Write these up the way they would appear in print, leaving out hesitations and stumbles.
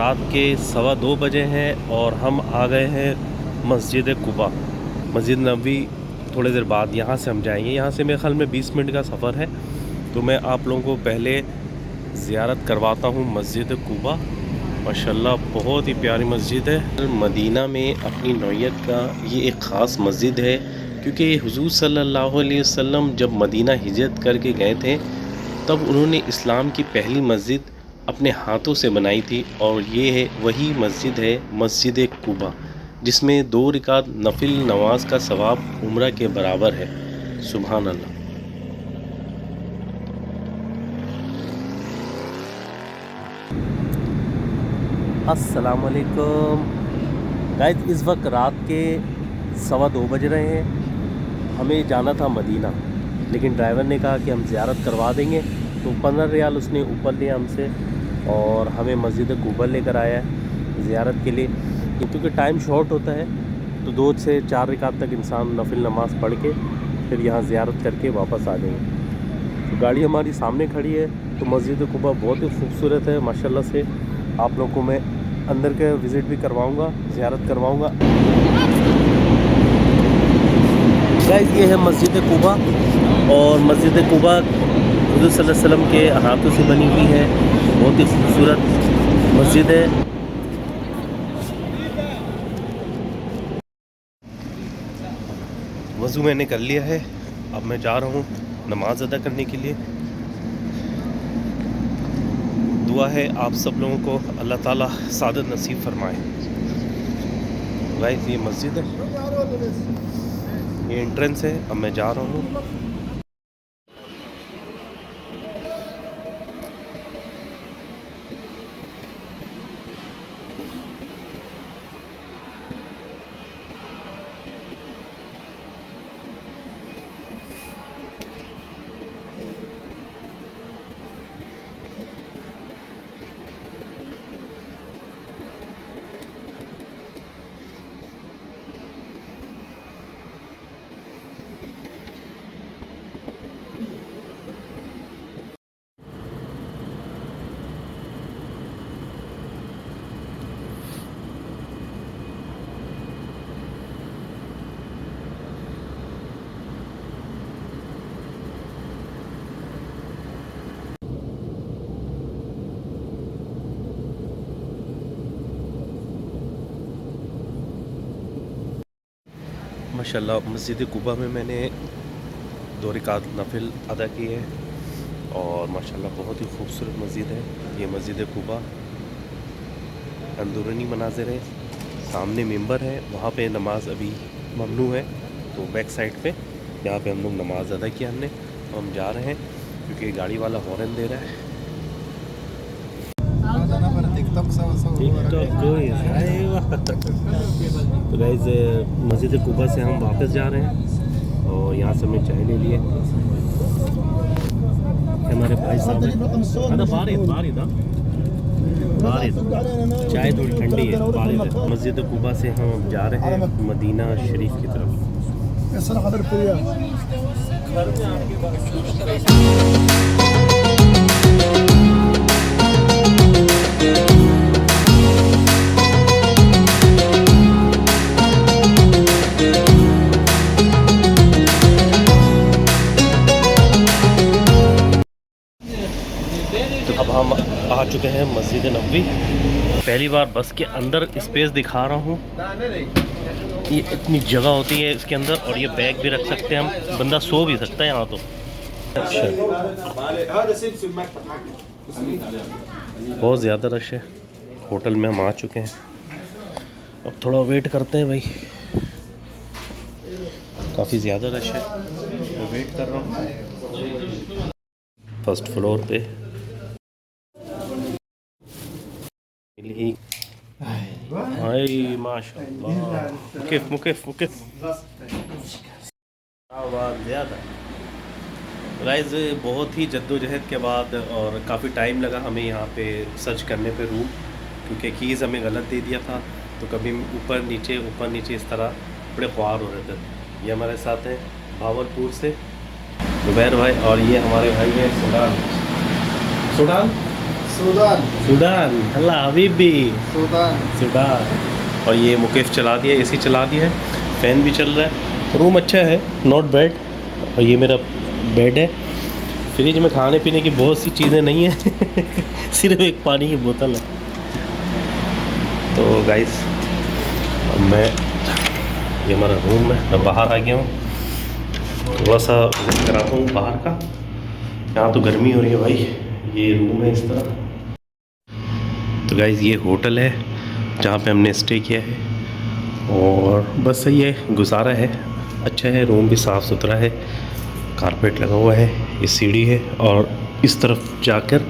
रात के 2:15 बजे हैं और हम आ गए हैं मस्जिद कुबा, मस्जिद नबवी। थोड़ी देर बाद यहाँ से हम जाएंगे। यहाँ से मेरे ख्याल में 20 मिनट का सफ़र है। तो मैं आप लोगों को पहले ज़ियारत करवाता हूँ मस्जिद कुबा। माशाल्लाह बहुत ही प्यारी मस्जिद है। मदीना में अपनी नौइयत का ये एक ख़ास मस्जिद है, क्योंकि हुज़ूर सल्लल्लाहु अलैहि वसल्लम जब मदीना हिजरत करके गए थे तब उन्होंने इस्लाम की पहली मस्जिद अपने हाथों से बनाई थी। और ये है वही मस्जिद है, मस्जिद कुबा, जिसमें 2 रकात नफिल नमाज का सवाब उम्रा के बराबर है। सुभान अल्लाह। अस्सलाम वालेकुम गाइस, इस वक्त रात के 2:15 बज रहे हैं। हमें जाना था मदीना, लेकिन ड्राइवर ने कहा कि हम ज़ियारत करवा देंगे, तो 15 रियाल उसने ऊपर लिया हमसे और हमें मस्जिद कुबा लेकर आया है ज़ियारत के लिए। क्योंकि टाइम शॉर्ट होता है तो 2 से 4 रकात तक इंसान नफिल नमाज़ पढ़ के फिर यहाँ ज़ियारत करके वापस आ जाएंगे। तो गाड़ी हमारी सामने खड़ी है। तो मस्जिद कुबा बहुत ही खूबसूरत है माशाल्लाह से। आप लोगों को मैं अंदर के विज़िट भी करवाऊँगा, ज़ियारत करवाऊँगा। गाइस, ये है मस्जिद कुबा और मस्जिद कुबा हुज़ूर सल्लल्लाहु अलैहि वसल्लम के हाथों से बनी हुई है। बहुत ही खूबसूरत मस्जिद है। वज़ू मैंने कर लिया है, अब मैं जा रहा हूँ नमाज अदा करने के लिए। दुआ है आप सब लोगों को अल्लाह ताला सादत नसीब फरमाए। गाइस, ये मस्जिद है, ये एंट्रेंस है। अब मैं जा रहा हूँ। माशाल्लाह मस्जिद कुबा में मैंने 2 रकात नफिल अदा किए हैं और माशाल्लाह बहुत ही खूबसूरत मस्जिद है ये मस्जिद कुबा। अंदरूनी मनाज़िर है, सामने मिंबर है, वहाँ पे नमाज अभी ममनू है। तो बैक साइड पे यहाँ पे हम लोग नमाज अदा किया हमने। तो हम जा रहे हैं क्योंकि गाड़ी वाला हॉर्न दे रहा है। तो गाइस, मस्जिद कुबा से हम वापस जा रहे हैं और यहाँ से हमने चाय ले लिए। हमारे भाई साहब चाय थोड़ी ठंडी है, बारिश है। मस्जिद कुबा से हम जा रहे हैं मदीना शरीफ की तरफ। तो अब हम आ चुके हैं मस्जिद नबवी। पहली बार बस के अंदर स्पेस दिखा रहा हूँ। ये इतनी जगह होती है इसके अंदर और ये बैग भी रख सकते हैं हम, बंदा सो भी सकता है यहाँ। तो अच्छा, बहुत ज़्यादा रश है। होटल में हम आ चुके हैं, अब थोड़ा वेट करते हैं भाई। काफ़ी ज़्यादा रश है तो वेट कर रहा हूँ। फर्स्ट फ्लोर पे हाय माशाल्लाह, मुकिफ आवाज़ ज़्यादा। गाइस, बहुत ही जद्दोजहद के बाद और काफ़ी टाइम लगा हमें यहाँ पे सर्च करने पे रूम, क्योंकि कीज़ हमें गलत दे दिया था। तो कभी ऊपर नीचे इस तरह बड़े ख्वार हो रहे थे। ये हमारे साथ हैं भावलपुर से जुबैर भाई और ये हमारे भाई हैं सुडान। सूडान। सूडान, अल्लाह हबीबी, सूडान। सूडान। और ये मुकेफ चला दिया, एसी चला दिया है, फ़ैन भी चल रहा है, रूम अच्छा है, नॉट बैड। और ये मेरा बेड है। फ्रिज में खाने पीने की बहुत सी चीज़ें नहीं है सिर्फ एक पानी की बोतल है। तो गाइस मैं, ये हमारा रूम है, मैं बाहर आ गया हूँ, थोड़ा सा कराता हूँ बाहर का। यहाँ तो गर्मी हो रही है भाई। ये रूम है इस तरह। तो गाइस ये होटल है जहाँ पे हमने स्टे किया है, और बस सही है, गुजारा है, अच्छा है, रूम भी साफ़ सुथरा है, कारपेट लगा हुआ है, ये सीढ़ी है, और इस तरफ जाकर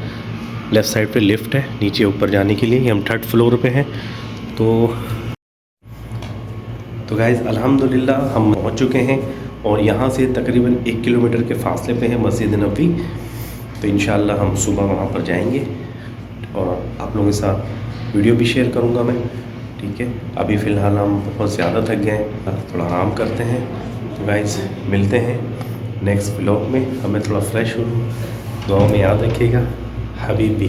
लेफ़्ट साइड पे लिफ्ट है नीचे ऊपर जाने के लिए। ये हम 3rd फ्लोर पे हैं। तो गाइज़ अल्हम्दुलिल्लाह हम पहुंच चुके हैं, और यहाँ से तकरीबन 1 किलोमीटर के फासले पे है मस्जिद नबवी। तो इंशाअल्लाह हम सुबह वहाँ पर जाएंगे, और आप लोगों के साथ वीडियो भी शेयर करूँगा मैं, ठीक है। अभी फ़िलहाल हम बहुत ज़्यादा थक गए हैं, थोड़ा आराम करते हैं। तो गाइज़ मिलते हैं नेक्स्ट व्लॉग में। हमें थोड़ा फ्रेश हो, दुआ में याद रखिएगा। हबीबी।